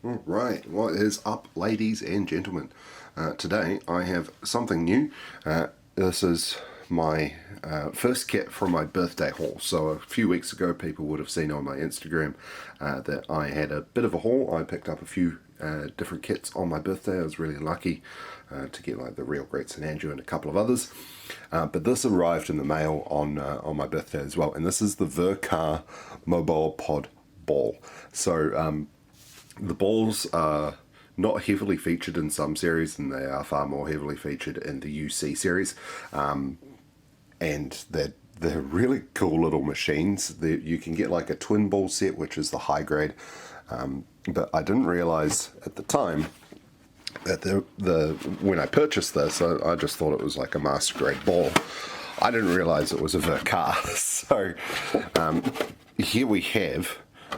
All right, what is up, ladies and gentlemen? Today I have something new. This is my first kit from my birthday haul. So a few weeks ago, people would have seen on my Instagram that I had a bit of a haul. I picked up a few different kits on my birthday. I was really lucky to get like the Real Great St. Andrew and a couple of others. But this arrived in the mail on my birthday as well. And this is the Ver.Ka Mobile Pod Ball. So the balls are not heavily featured in some series, and they are far more heavily featured in the UC series. And they're really cool little machines. You can get like a twin ball set, which is the high grade. But I didn't realize at the time that when I purchased this, I just thought it was like a master grade ball. I didn't realize it was a Ver.Ka. So here we have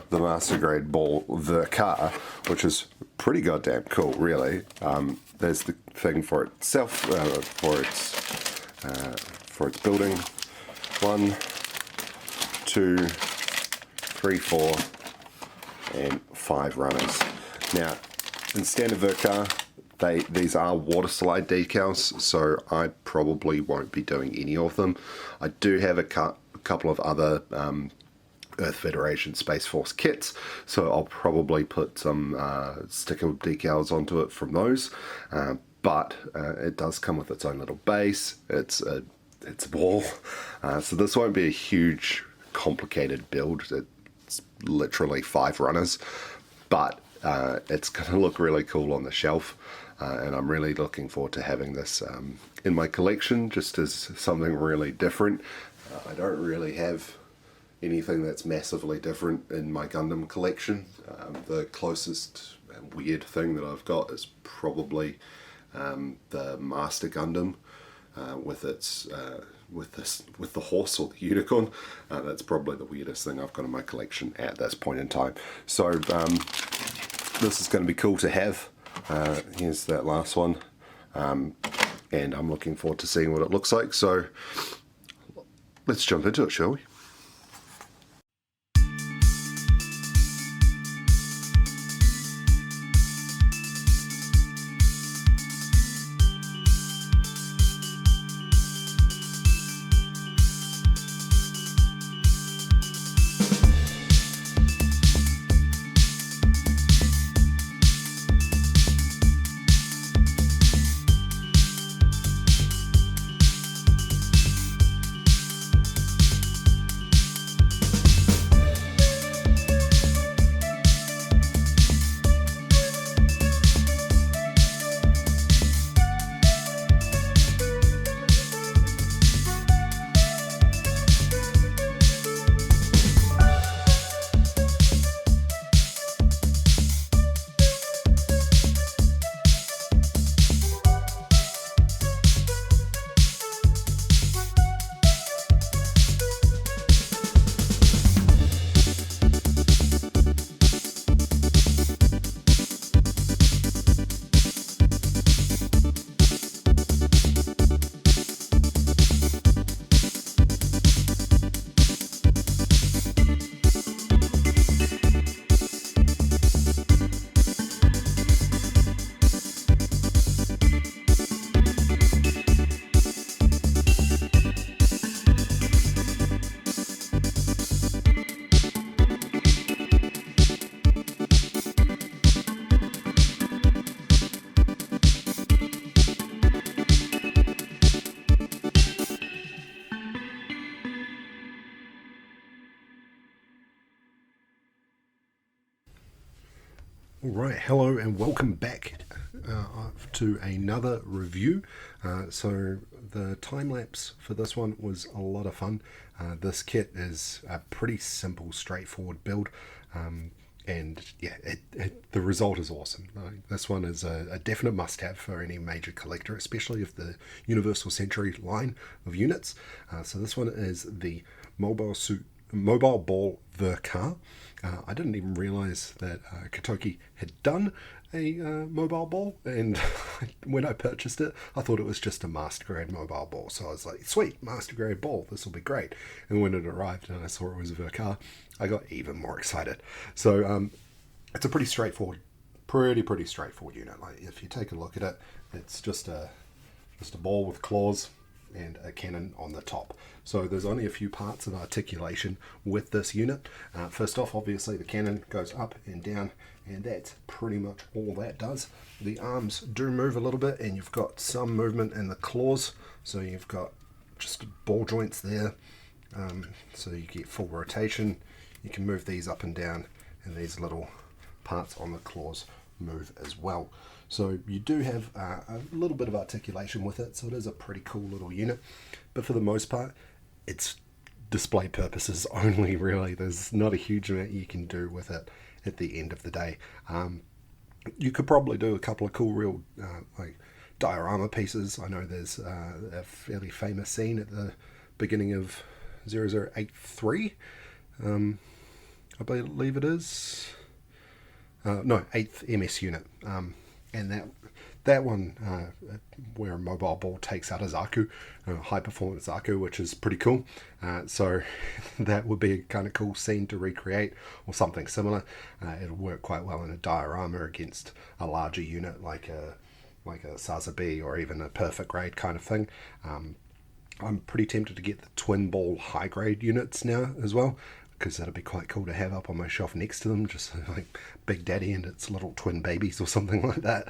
the master grade ball Ver.Ka, which is pretty goddamn cool, really. There's the thing for itself, for its building. 1, 2, 3, 4, and 5 runners. Now, in standard Ver.Ka, these are water slide decals, so I probably won't be doing any of them. I do have a couple of other Earth Federation Space Force kits, so I'll probably put some sticker decals onto it from those, but it does come with its own little base. It's a ball, so this won't be a huge complicated build. It's literally 5 runners, but it's going to look really cool on the shelf, and I'm really looking forward to having this in my collection just as something really different. I don't really have anything that's massively different in my Gundam collection. The closest weird thing that I've got is probably the Master Gundam with the horse or the unicorn. That's probably the weirdest thing I've got in my collection at this point in time. So this is going to be cool to have. Here's that last one, and I'm looking forward to seeing what it looks like. So let's jump into it, shall we? Alright, hello and welcome back to another review. So the time lapse for this one was a lot of fun. This kit is a pretty simple, straightforward build, and yeah, the result is awesome. This one is a definite must-have for any major collector, especially of the Universal Century line of units. So this one is the Mobile Ball Ver.Ka. I didn't even realize that Kotoki had done a mobile ball, and when I purchased it, I thought it was just a master grade mobile ball. So I was like, sweet, master grade ball, this will be great. And when it arrived and I saw it was a Ver.Ka, I got even more excited. So it's a pretty straightforward pretty straightforward unit. Like if you take a look at it, it's just a ball with claws and a cannon on the top. So there's only a few parts of articulation with this unit. First off, obviously the cannon goes up and down, and that's pretty much all that does. The arms do move a little bit, and you've got some movement in the claws, so you've got just ball joints there, so you get full rotation. You can move these up and down, and these little parts on the claws move as well. So you do have a little bit of articulation with it, so it is a pretty cool little unit, but for the most part it's display purposes only, really. There's not a huge amount you can do with it at the end of the day. You could probably do a couple of cool real like diorama pieces. I know there's a fairly famous scene at the beginning of 0083, I believe it is. No, 8th MS unit, and that one where a mobile ball takes out a Zaku, high performance Zaku, which is pretty cool. So that would be a kind of cool scene to recreate, or something similar. It'll work quite well in a diorama against a larger unit like a Sazabi or even a perfect grade kind of thing. I'm pretty tempted to get the twin ball high grade units now as well, because that'd be quite cool to have up on my shelf next to them, just like Big Daddy and its little twin babies or something like that.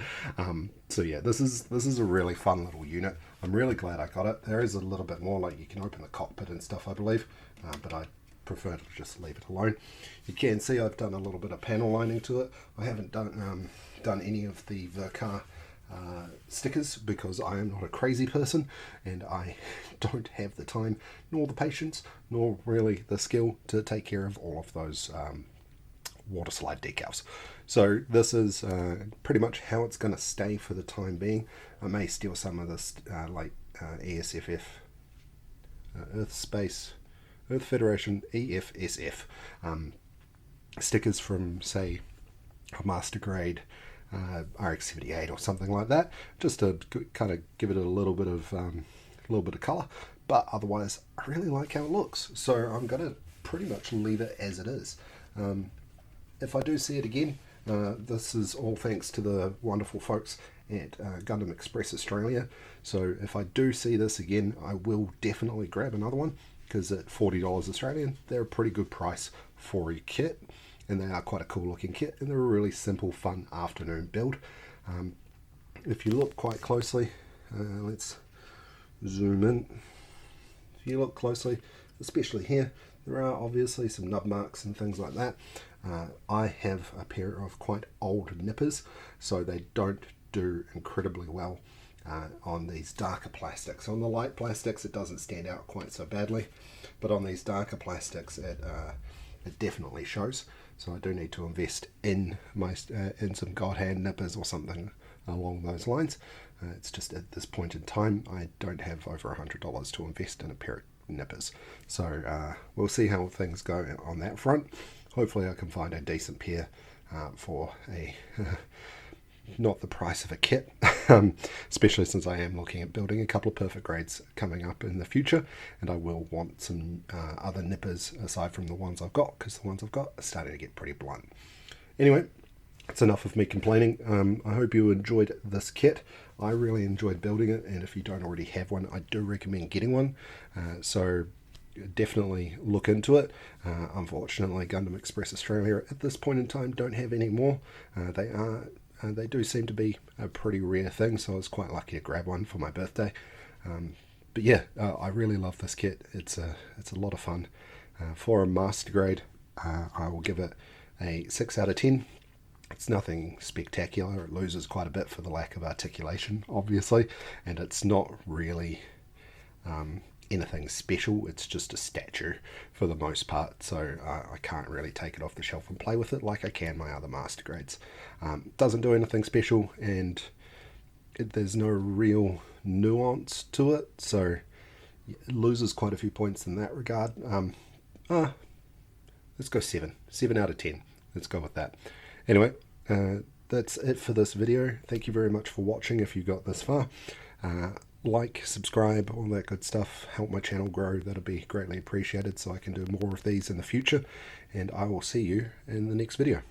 So yeah, this is a really fun little unit. I'm really glad I got it. There is a little bit more, like you can open the cockpit and stuff, I believe, but I prefer to just leave it alone. You can see I've done a little bit of panel lining to it. I haven't done any of the Ver.Ka stickers because I am not a crazy person, and I don't have the time nor the patience nor really the skill to take care of all of those water slide decals. So this is pretty much how it's going to stay for the time being. I may steal some of this ESFF, Earth Federation EFSF stickers from, say, a master grade RX-78 or something like that, just to kind of give it a little bit of color. But otherwise, I really like how it looks, so I'm going to pretty much leave it as it is. If I do see it again, this is all thanks to the wonderful folks at Gundam Express Australia. So if I do see this again, I will definitely grab another one, because at $40 Australian, they're a pretty good price for a kit. And they are quite a cool looking kit, and they're a really simple, fun afternoon build. If you look quite closely, let's zoom in. If you look closely, especially here, there are obviously some nub marks and things like that. I have a pair of quite old nippers, so they don't do incredibly well on these darker plastics. On the light plastics, it doesn't stand out quite so badly, but on these darker plastics, it definitely shows. So I do need to invest in some God hand nippers or something along those lines. It's just at this point in time, I don't have over $100 to invest in a pair of nippers. So we'll see how things go on that front. Hopefully I can find a decent pair for a not the price of a kit, especially since I am looking at building a couple of perfect grades coming up in the future, and I will want some other nippers aside from the ones I've got, because the ones I've got are starting to get pretty blunt. Anyway, it's enough of me complaining. I hope you enjoyed this kit. I really enjoyed building it, and if you don't already have one, I do recommend getting one. So definitely look into it. Unfortunately, Gundam Express Australia at this point in time don't have any more. They do seem to be a pretty rare thing, so I was quite lucky to grab one for my birthday. But yeah, I really love this kit. It's a lot of fun. For a master grade, I will give it a 6 out of 10. It's nothing spectacular. It loses quite a bit for the lack of articulation, obviously, and it's not really anything special. It's just a statue for the most part, so I can't really take it off the shelf and play with it like I can my other master grades. Doesn't do anything special, and there's no real nuance to it, so it loses quite a few points in that regard. Let's go 7 out of 10. Let's go with that. Anyway, that's it for this video. Thank you very much for watching if you got this far. Like, subscribe, all that good stuff. Help my channel grow. That'll be greatly appreciated, so I can do more of these in the future. And I will see you in the next video.